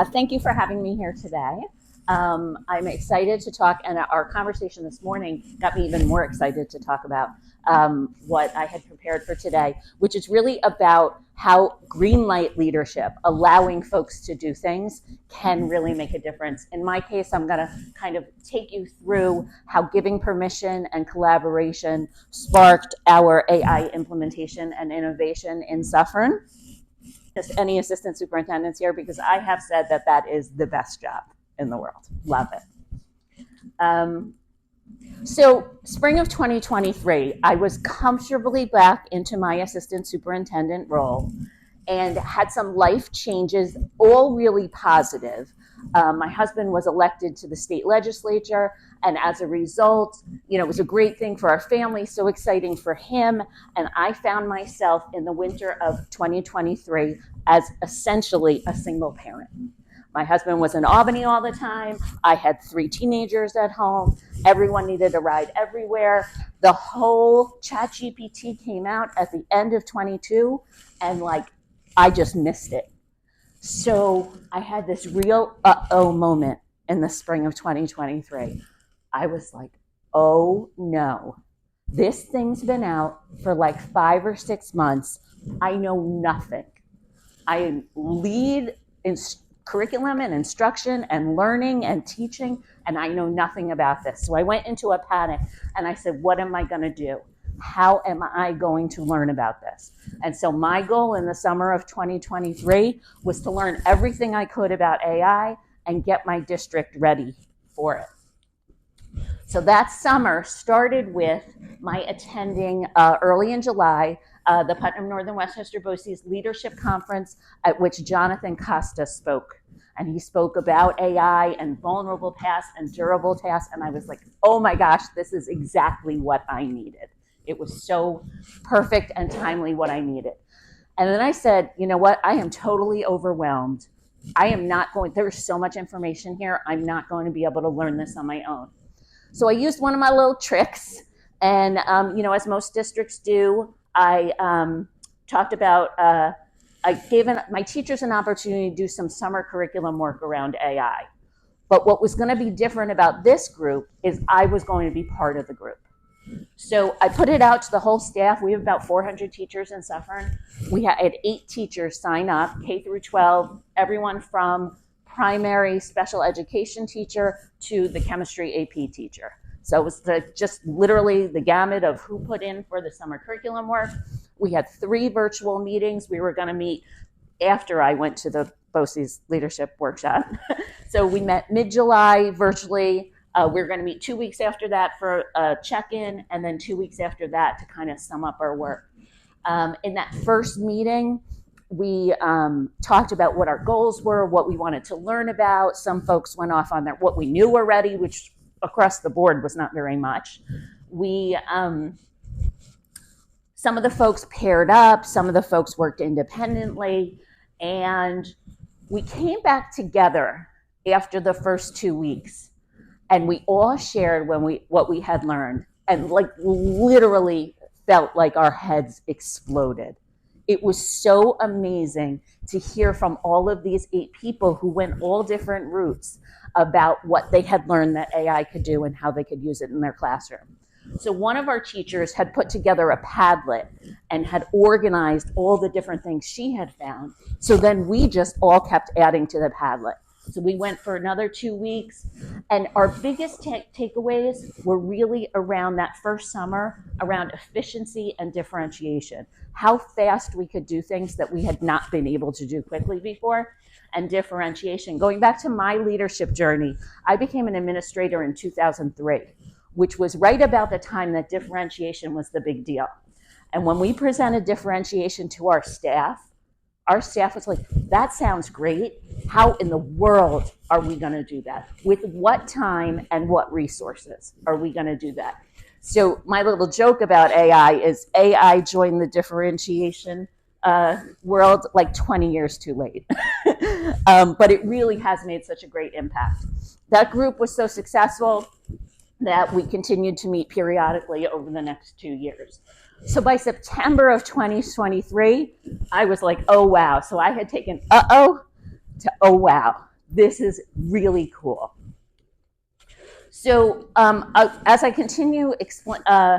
Thank you for having me here today. I'm excited to talk, and our conversation this morning got me even more excited to talk about what I had prepared for today, which is really about how green light leadership, allowing folks to do things, can really make a difference. In my case, I'm going to kind of take you through how giving permission and collaboration sparked our AI implementation and innovation in Suffern. Just any assistant superintendents here, because I have said that that is the best job in the world. Love it. So spring of 2023, I was comfortably back into my assistant superintendent role and had some life changes, all really positive. My husband was elected to the state legislature, and as a result, it was a great thing for our family, so exciting for him. And I found myself in the winter of 2023 as essentially a single parent. My husband was in Albany all the time. I had 3 teenagers at home. Everyone needed a ride everywhere. The whole ChatGPT came out at the end of 22, and I just missed it. So I had this real uh-oh moment in the spring of 2023. I was like, oh no, this thing's been out for 5 or 6 months. I know nothing. I lead in curriculum and instruction and learning and teaching, and I know nothing about this. So I went into a panic and I said, what am I going to do? How am I going to learn about this? And so my goal in the summer of 2023 was to learn everything I could about AI and get my district ready for it. So that summer started with my attending early in July the Putnam Northern Westchester BOCES Leadership Conference, at which Jonathan Costa spoke. And he spoke about AI and vulnerable tasks and durable tasks. And I was like, oh my gosh, this is exactly what I needed. It was so perfect and timely what I needed. And then I said, you know what? I am totally overwhelmed. There's so much information here. I'm not going to be able to learn this on my own. So I used one of my little tricks. And, as most districts do, I talked about, I gave my teachers an opportunity to do some summer curriculum work around AI. But what was going to be different about this group is I was going to be part of the group. So I put it out to the whole staff. We have about 400 teachers in Suffern. We had 8 teachers sign up, K through 12, everyone from primary special education teacher to the chemistry AP teacher. So it was just literally the gamut of who put in for the summer curriculum work. We had 3 virtual meetings. We were going to meet after I went to the BOCES leadership workshop. So we met mid-July virtually. We were going to meet 2 weeks after that for a check-in, and then 2 weeks after that to kind of sum up our work. In that first meeting, we talked about what our goals were, what we wanted to learn about. Some folks went off on what we knew already, which across the board was not very much. Some of the folks paired up, some of the folks worked independently, and we came back together after the first 2 weeks, and we all shared what we had learned, and literally felt like our heads exploded. It was so amazing to hear from all of these 8 people who went all different routes about what they had learned that AI could do and how they could use it in their classroom. So one of our teachers had put together a Padlet and had organized all the different things she had found. So then we just all kept adding to the Padlet. So we went for another 2 weeks, and our biggest takeaways were really around that first summer, around efficiency and differentiation, how fast we could do things that we had not been able to do quickly before, and differentiation. Going back to my leadership journey, I became an administrator in 2003, which was right about the time that differentiation was the big deal. And when we presented differentiation to our staff was like, that sounds great. How in the world are we going to do that? With what time and what resources are we going to do that? So my little joke about AI is AI joined the differentiation world 20 years too late. But it really has made such a great impact. That group was so successful that we continued to meet periodically over the next 2 years. So by September of 2023, I was like, oh, wow. So I had taken, to, oh wow, this is really cool. So as I continue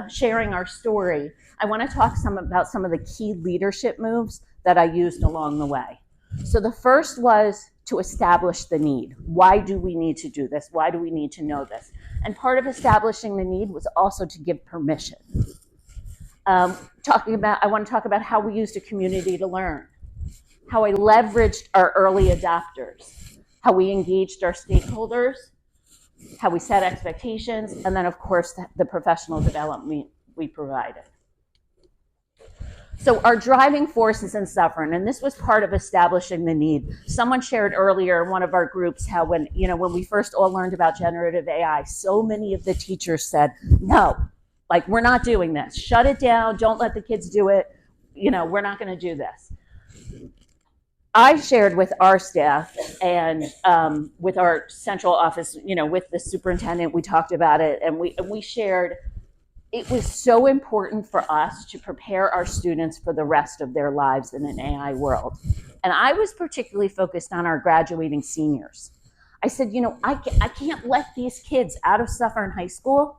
sharing our story, I want to talk about some of the key leadership moves that I used along the way. So the first was to establish the need. Why do we need to do this? Why do we need to know this? And part of establishing the need was also to give permission. I want to talk about how we used a community to learn, how I leveraged our early adopters, how we engaged our stakeholders, how we set expectations, and then of course the professional development we provided. So our driving forces in Suffern, and this was part of establishing the need. Someone shared earlier in one of our groups how when we first all learned about generative AI, so many of the teachers said, no, like we're not doing this. Shut it down. Don't let the kids do it. We're not going to do this. I shared with our staff and with our central office, with the superintendent, we talked about it, and we shared it was so important for us to prepare our students for the rest of their lives in an AI world. And I was particularly focused on our graduating seniors. I said, I can't let these kids out of Suffern High School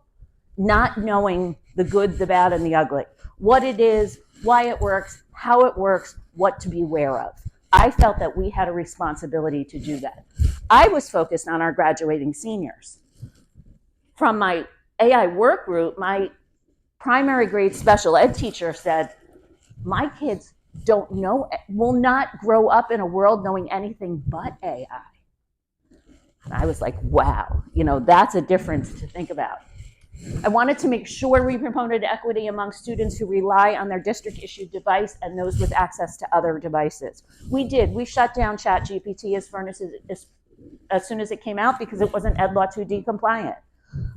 not knowing the good, the bad, and the ugly. What it is, why it works, how it works, what to be aware of. I felt that we had a responsibility to do that. I was focused on our graduating seniors. From my AI work group, my primary grade special ed teacher said, my kids will not grow up in a world knowing anything but AI. And I was like, wow, that's a difference to think about. I wanted to make sure we promoted equity among students who rely on their district-issued device and those with access to other devices. We did. We shut down ChatGPT as soon as it came out because it wasn't Ed Law 2D compliant.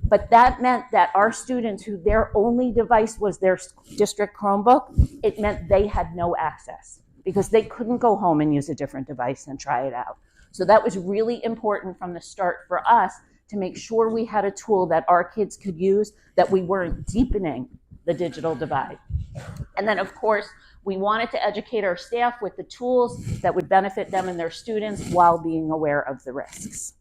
But that meant that our students who their only device was their district Chromebook, it meant they had no access because they couldn't go home and use a different device and try it out. So that was really important from the start for us to make sure we had a tool that our kids could use, that we weren't deepening the digital divide. And then, of course, we wanted to educate our staff with the tools that would benefit them and their students while being aware of the risks.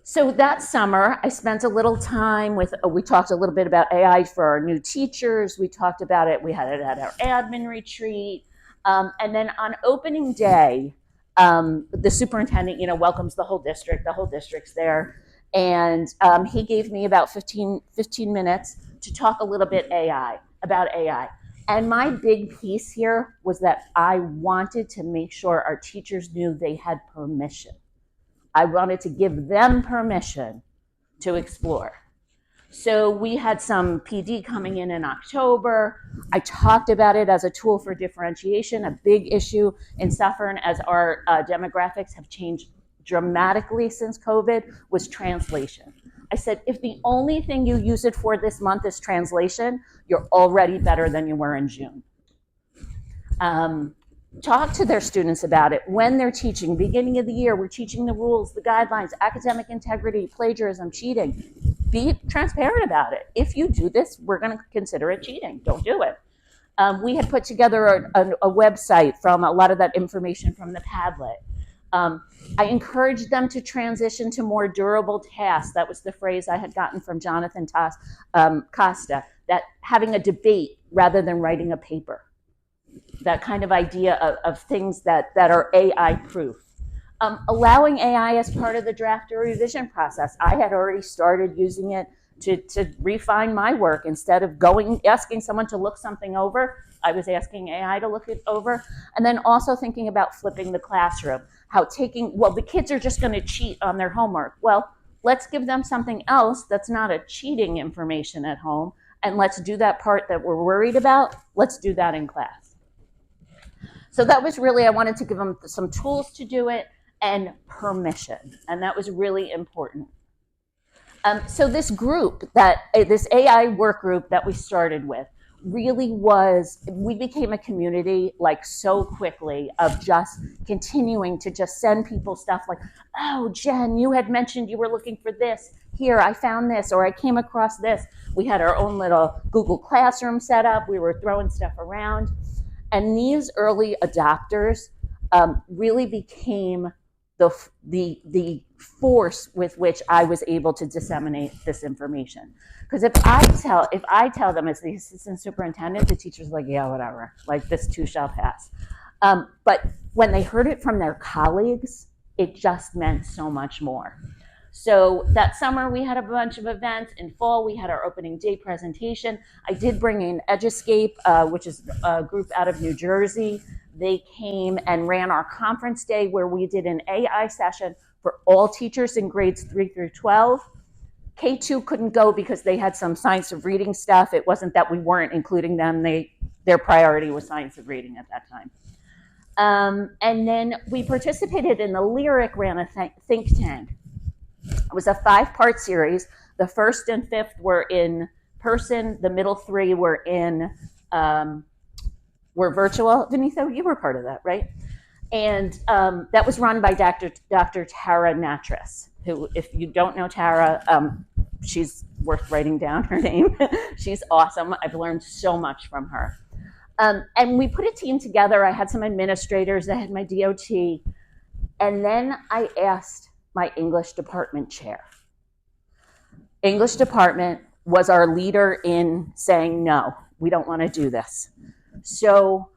So that summer, I spent a little time we talked a little bit about AI for our new teachers. We talked about it. We had it at our admin retreat. And then on opening day, the superintendent, welcomes the whole district. The whole district's there. And he gave me about 15 minutes to talk a little bit about AI. And my big piece here was that I wanted to make sure our teachers knew they had permission. I wanted to give them permission to explore. So we had some PD coming in October. I talked about it as a tool for differentiation. A big issue in Suffern as our demographics have changed dramatically since COVID was translation. I said, if the only thing you use it for this month is translation, you're already better than you were in June. Talk to their students about it when they're teaching. Beginning of the year, we're teaching the rules, the guidelines, academic integrity, plagiarism, cheating. Be transparent about it. If you do this, we're going to consider it cheating. Don't do it. We had put together a website from a lot of that information from the Padlet. I encouraged them to transition to more durable tasks. That was the phrase I had gotten from Jonathan Costa, that having a debate rather than writing a paper. That kind of idea of things that are AI proof. Allowing AI as part of the draft or revision process. I had already started using it to refine my work. Instead of asking someone to look something over, I was asking AI to look it over. And then also thinking about flipping the classroom. The kids are just going to cheat on their homework. Well, let's give them something else that's not a cheating information at home. And let's do that part that we're worried about. Let's do that in class. So that was really, I wanted to give them some tools to do it and permission. And that was really important. So this AI work group that we started with really we became a community like so quickly of just continuing to just send people stuff like, oh, Jen, you had mentioned you were looking for this. Here, I found this, or I came across this. We had our own little Google Classroom set up. We were throwing stuff around. And these early adopters, really became the force with which I was able to disseminate this information. Because if I tell them as the assistant superintendent, the teacher's like, yeah, whatever, like this too shall pass. But when they heard it from their colleagues, it just meant so much more. So that summer we had a bunch of events. In fall we had our opening day presentation. I did bring in Eduscape, which is a group out of New Jersey. They came and ran our conference day where we did an AI session for all teachers in grades 3 through 12. K2 couldn't go because they had some science of reading stuff. It wasn't that we weren't including them. Their priority was science of reading at that time. And then we participated in the Lyric ran a think tank. It was a 5-part series. The first and fifth were in person. The middle 3 were virtual. Denise, you were part of that, right? And that was run by Dr. Tara Natras, who, if you don't know Tara, she's worth writing down her name. She's awesome. I've learned so much from her. And we put a team together. I had some administrators. I had my DOT. And then I asked my English department chair. English department was our leader in saying, no, we don't want to do this. So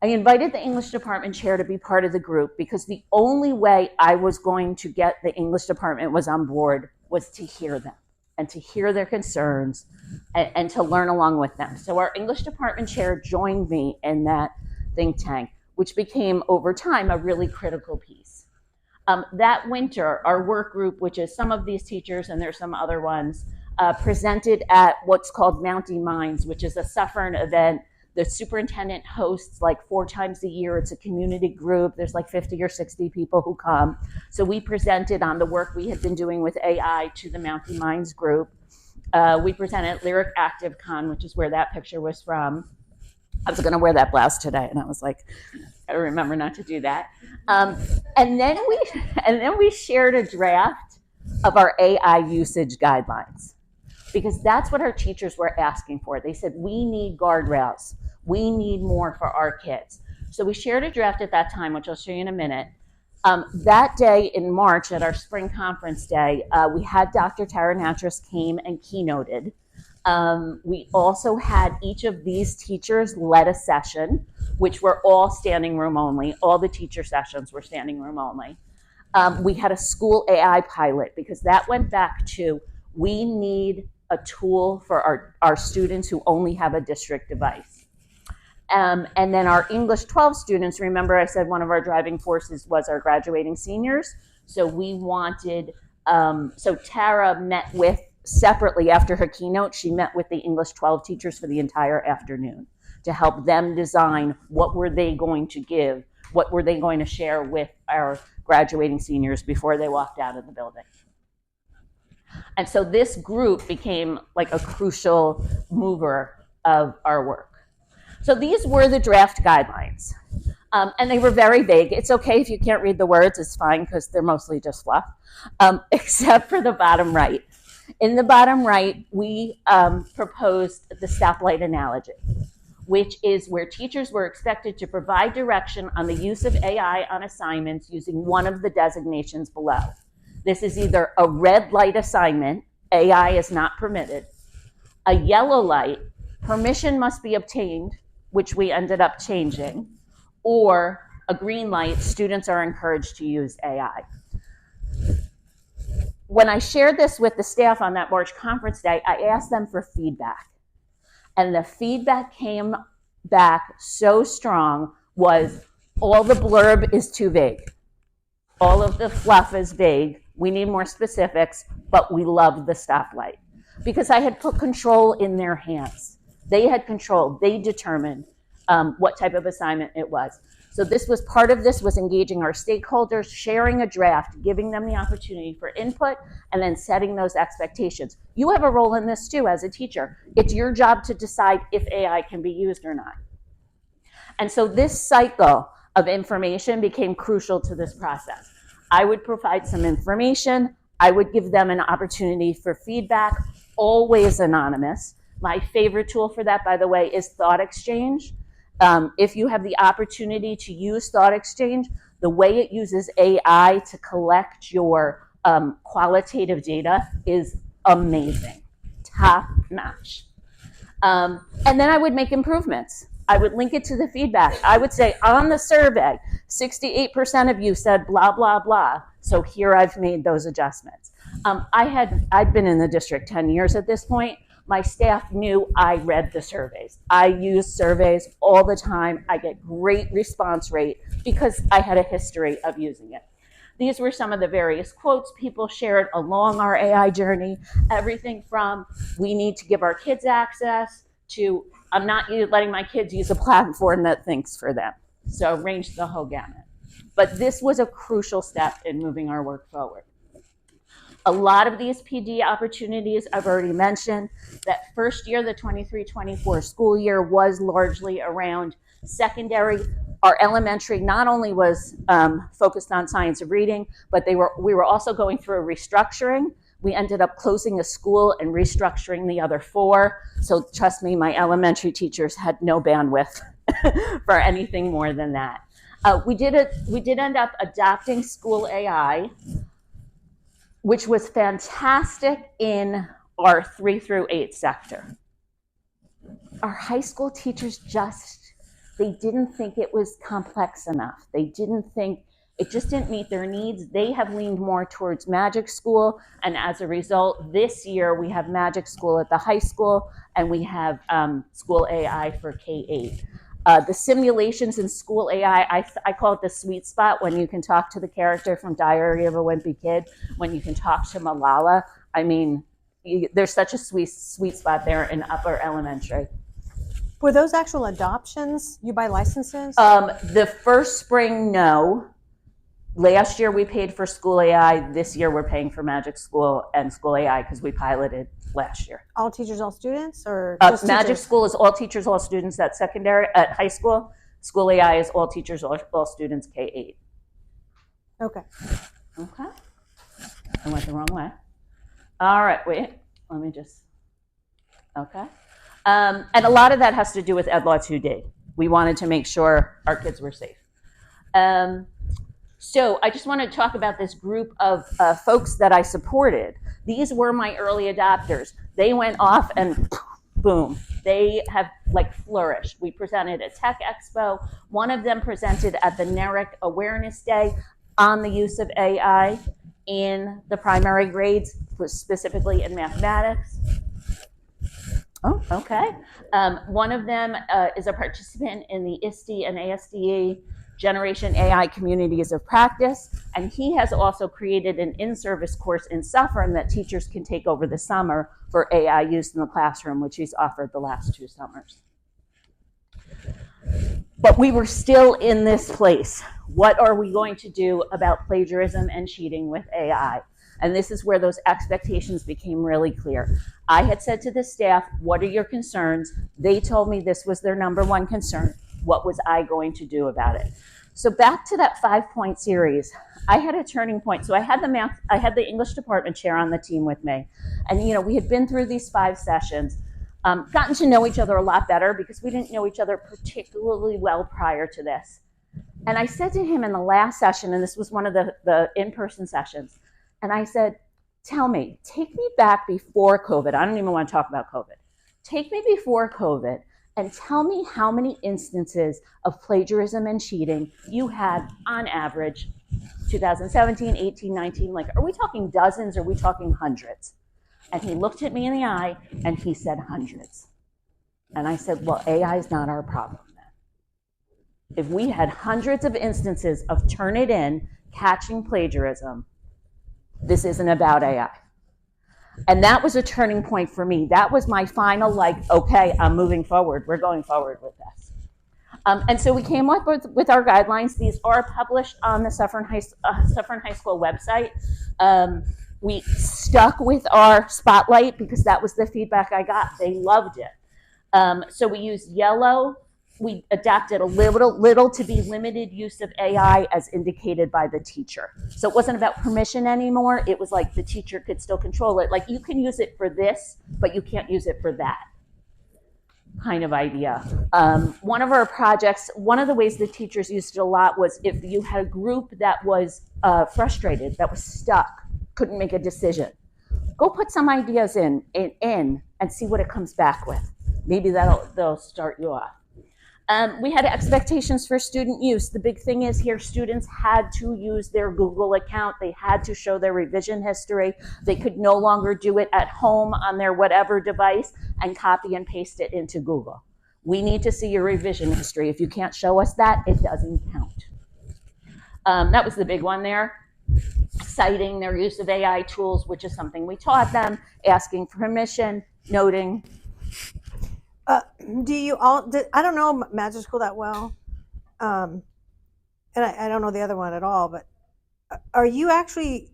I invited the English department chair to be part of the group because the only way I was going to get the English department was on board was to hear them and to hear their concerns and to learn along with them. So our English department chair joined me in that think tank, which became over time a really critical piece. That winter, our work group, which is some of these teachers and there's some other ones, presented at what's called Mountie Minds, which is a Suffern event. The superintendent hosts like 4 times a year. It's a community group. There's like 50 or 60 people who come. So we presented on the work we had been doing with AI to the Mountie Minds group. We presented Lyric Active Con, which is where that picture was from. I was going to wear that blouse today, and I was like, I remember not to do that. And then we shared a draft of our AI usage guidelines, because that's what our teachers were asking for. They said, we need guardrails. We need more for our kids. So we shared a draft at that time, which I'll show you in a minute. That day in March at our spring conference day, we had Dr. Tara Natras came and keynoted. We also had each of these teachers led a session, which were all standing room only. All the teacher sessions were standing room only. We had a school AI pilot because that went back to, we need a tool for our students who only have a district device. And then our English 12 students, remember I said one of our driving forces was our graduating seniors. So we wanted, so Tara met with, separately after her keynote, she met with the English 12 teachers for the entire afternoon to help them design what were they going to give, what were they going to share with our graduating seniors before they walked out of the building. And so this group became like a crucial mover of our work. So these were the draft guidelines. And they were very vague. It's okay if you can't read the words, it's fine because they're mostly just fluff, except for the bottom right. In the bottom right, we proposed the stoplight analogy, which is where teachers were expected to provide direction on the use of AI on assignments using one of the designations below. This is either a red light assignment, AI is not permitted, a yellow light, permission must be obtained, which we ended up changing, or a green light, students are encouraged to use AI. When I shared this with the staff on that March conference day, I asked them for feedback. And the feedback came back so strong was, all the blurb is too vague. All of the fluff is vague. We need more specifics, but we love the stoplight. Because I had put control in their hands. They had control. They determined what type of assignment it was. So this was part of this was engaging our stakeholders, sharing a draft, giving them the opportunity for input, and then setting those expectations. You have a role in this too as a teacher. It's your job to decide if AI can be used or not. And so this cycle of information became crucial to this process. I would provide some information. I would give them an opportunity for feedback, always anonymous. My favorite tool for that, by the way, is Thought Exchange. If you have the opportunity to use Thought Exchange, the way it uses AI to collect your qualitative data is amazing, top notch. And then I would make improvements. I would link it to the feedback. I would say on the survey, 68% of you said blah, blah, blah. So here I've made those adjustments. I'd been in the district 10 years at this point. My staff knew I read the surveys. I use surveys all the time. I get great response rate because I had a history of using it. These were some of the various quotes people shared along our AI journey. Everything from, we need to give our kids access, to, I'm not letting my kids use a platform that thinks for them. So ranged the whole gamut. But this was a crucial step in moving our work forward. A lot of these PD opportunities I've already mentioned. That first year, the 23-24 school year, was largely around secondary. Our elementary not only was focused on science of reading, but we were also going through a restructuring. We ended up closing a school and restructuring the other 4. So trust me, my elementary teachers had no bandwidth for anything more than that. We did end up adopting school AI, which was fantastic in our 3 through 8 sector. Our high school teachers they didn't think it was complex enough. They didn't think, it just didn't meet their needs. They have leaned more towards Magic School, and as a result, this year we have Magic School at the high school, and we have School AI for K-8. The simulations in School AI, I call it the sweet spot, when you can talk to the character from Diary of a Wimpy Kid, when you can talk to Malala. I mean, there's such a sweet spot there in upper elementary. Were those actual adoptions? You buy licenses? The first spring, no. Last year we paid for School AI. This year we're paying for Magic School and School AI because we piloted last year. All teachers, all students, or just Magic School is all teachers, all students at high school. School AI is all teachers, all students, K-8. Okay. Okay. I went the wrong way. All right, wait. Let me just. Okay. And a lot of that has to do with Ed Law 2D. We wanted to make sure our kids were safe. So I just want to talk about this group of folks that I supported. These were my early adopters. They went off and boom, they have flourished. We presented at Tech Expo. One of them presented at the NERIC Awareness Day on the use of AI in the primary grades, specifically in mathematics. Oh, okay. One of them is a participant in the ISTE and ASDE Generation AI Communities of Practice, and he has also created an in-service course in Suffern that teachers can take over the summer for AI use in the classroom, which he's offered the last 2 summers. But we were still in this place. What are we going to do about plagiarism and cheating with AI? And this is where those expectations became really clear. I had said to the staff, what are your concerns? They told me this was their number 1 concern. What was I going to do about it? So back to that 5-point series, I had a turning point. So I had the English department chair on the team with me. And we had been through these 5 sessions, gotten to know each other a lot better because we didn't know each other particularly well prior to this. And I said to him in the last session, and this was one of the in-person sessions, and I said, tell me, take me back before COVID. I don't even want to talk about COVID. Take me before COVID and tell me how many instances of plagiarism and cheating you had on average, 2017, 18, 19, are we talking dozens or are we talking hundreds? And he looked at me in the eye and he said hundreds. And I said, well, AI is not our problem then. If we had hundreds of instances of Turnitin catching plagiarism, this isn't about AI. And that was a turning point for me. That was my final, okay, I'm moving forward. We're going forward with this. And so we came up with our guidelines. These are published on the Suffern High School website. We stuck with our spotlight because that was the feedback I got. They loved it. So we used yellow. We adapted a little to be limited use of AI as indicated by the teacher. So it wasn't about permission anymore. It was the teacher could still control it. You can use it for this, but you can't use it for that. kind of idea. One of our projects, one of the ways the teachers used it a lot was if you had a group that was frustrated, that was stuck, couldn't make a decision, go put some ideas in and see what it comes back with. Maybe they'll start you off. We had expectations for student use. The big thing is here, students had to use their Google account. They had to show their revision history. They could no longer do it at home on their whatever device and copy and paste it into Google. We need to see your revision history. If you can't show us that, it doesn't count. That was the big one there. Citing their use of AI tools, which is something we taught them, asking for permission, noting. Do you all? I don't know Magic School that well, and I don't know the other one at all. But are you actually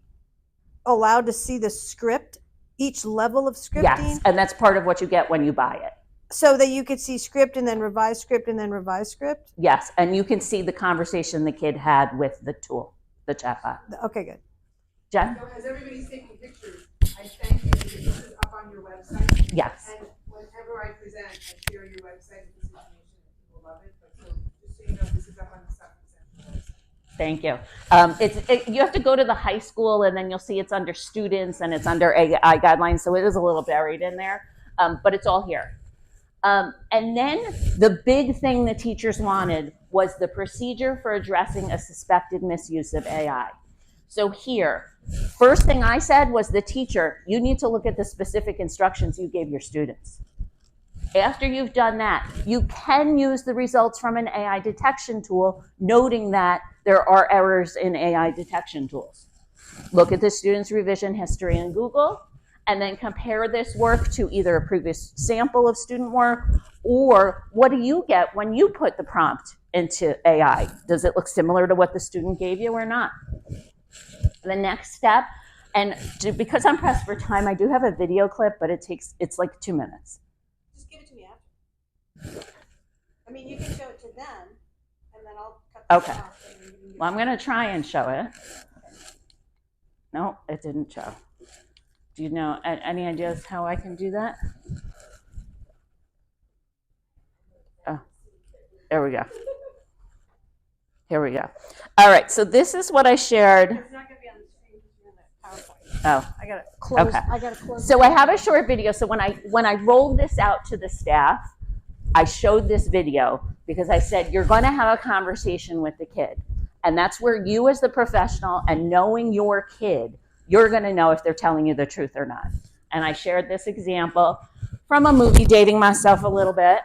allowed to see the script, each level of scripting? Yes, and that's part of what you get when you buy it. So that you could see script and then revise script and then revise script? Yes, and you can see the conversation the kid had with the tool, the chatbot. Okay, good. Jen? So as everybody's taking pictures, I thank you because this is up on your website. Yes. And whenever I present, I share your website with this information and people love it. But so just so you know, this is up on the Suffern Central website. Thank you. You have to go to the high school and then you'll see it's under students and it's under AI guidelines. So it is a little buried in there, but it's all here. And then the big thing the teachers wanted was the procedure for addressing a suspected misuse of AI. So here, first thing I said was the teacher, you need to look at the specific instructions you gave your students. After you've done that, you can use the results from an AI detection tool, noting that there are errors in AI detection tools. Look at the student's revision history in Google, and then compare this work to either a previous sample of student work, or what do you get when you put the prompt into AI? Does it look similar to what the student gave you or not? The next step, and because I'm pressed for time, I do have a video clip, but it's like 2 minutes. Just give it to me after. I mean, you can show it to them, and then I'll cut this Okay. off. Well, I'm going to try and show it. No, it didn't show. Do you know any ideas how I can do that? Oh, there we go. Here we go. All right, so this is what I shared. It's not going to be on the screen because you're in the PowerPoint. Oh, I got to close. Okay. I got to close. So I have a short video. So when I rolled this out to the staff, I showed this video because I said, you're going to have a conversation with the kid. And that's where you as the professional and knowing your kid, you're going to know if they're telling you the truth or not. And I shared this example from a movie, dating myself a little bit.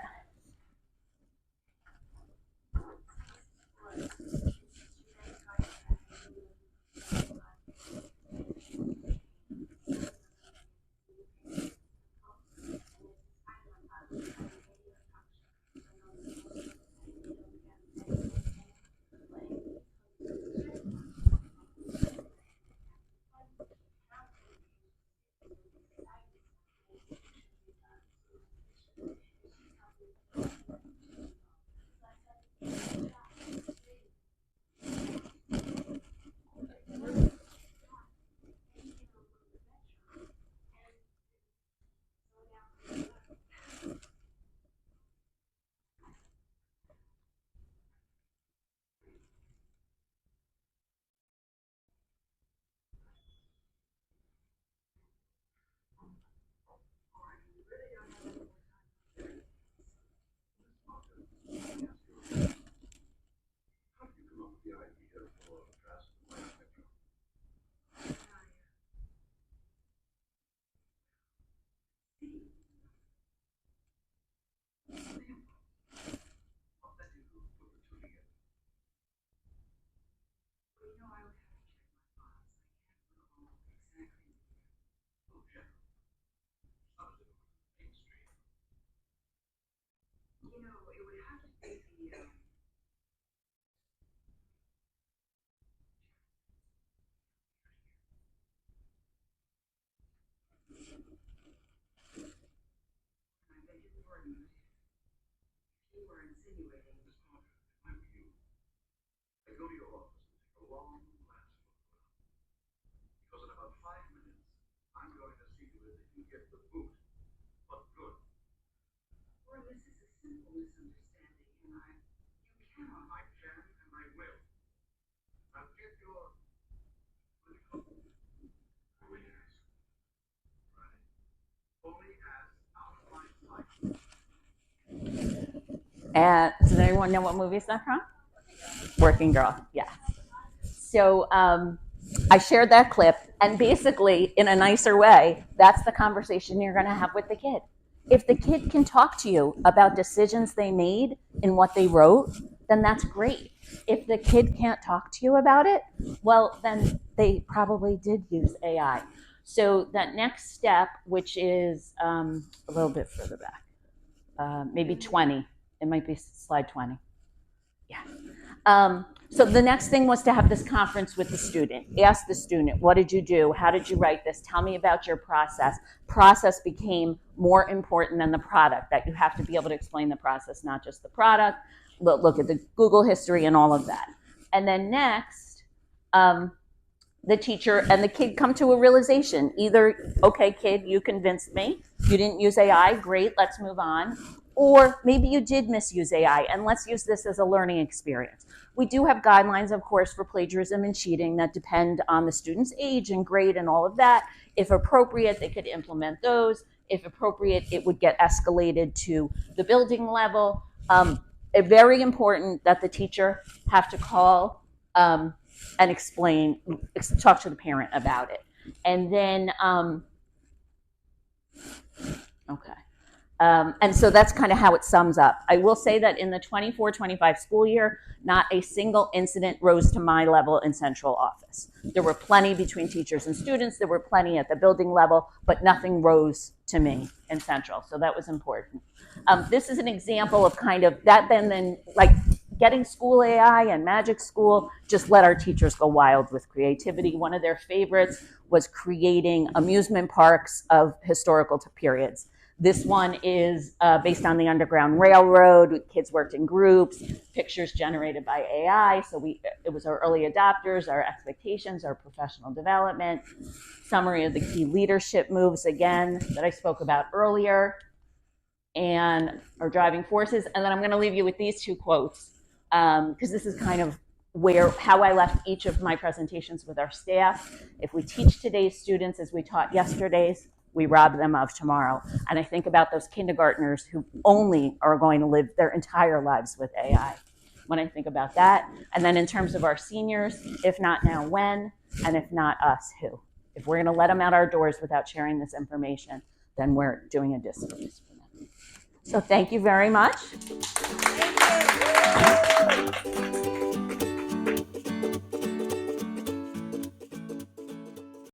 And does anyone know what movie is that from? Working Girl, yeah. So I shared that clip, and basically, in a nicer way, that's the conversation you're going to have with the kid. If the kid can talk to you about decisions they made in what they wrote, then that's great. If the kid can't talk to you about it, well, then they probably did use AI. So that next step, which is a little bit further back, maybe 20, it might be slide 20. Yeah. So the next thing was to have this conference with the student. Ask the student, what did you do? How did you write this? Tell me about your process. Process became more important than the product, that you have to be able to explain the process, not just the product. Look at the Google history and all of that. And then next, the teacher and the kid come to a realization. Either, okay, kid, you convinced me. You didn't use AI. Great, let's move on. Or maybe you did misuse AI, and let's use this as a learning experience. We do have guidelines, of course, for plagiarism and cheating that depend on the student's age and grade and all of that. If appropriate, they could implement those. If appropriate, it would get escalated to the building level. Very important that the teacher have to call and explain, talk to the parent about it. And then, okay. And so that's kind of how it sums up. I will say that in the 24-25 school year, not a single incident rose to my level in central office. There were plenty between teachers and students. There were plenty at the building level, but nothing rose to me in central. So that was important. This is an example of kind of that, then like getting school AI and Magic School just let our teachers go wild with creativity. One of their favorites was creating amusement parks of historical periods. This one is based on the Underground Railroad. Kids worked in groups, pictures generated by AI. So it was our early adopters, our expectations, our professional development, summary of the key leadership moves, again, that I spoke about earlier, and our driving forces. And then I'm going to leave you with these two quotes, because this is kind of how I left each of my presentations with our staff. If we teach today's students as we taught yesterday's, we rob them of tomorrow. And I think about those kindergartners who only are going to live their entire lives with AI. When I think about that, and then in terms of our seniors, if not now, when? And if not us, who? If we're going to let them out our doors without sharing this information, then we're doing a disservice for them. So thank you very much.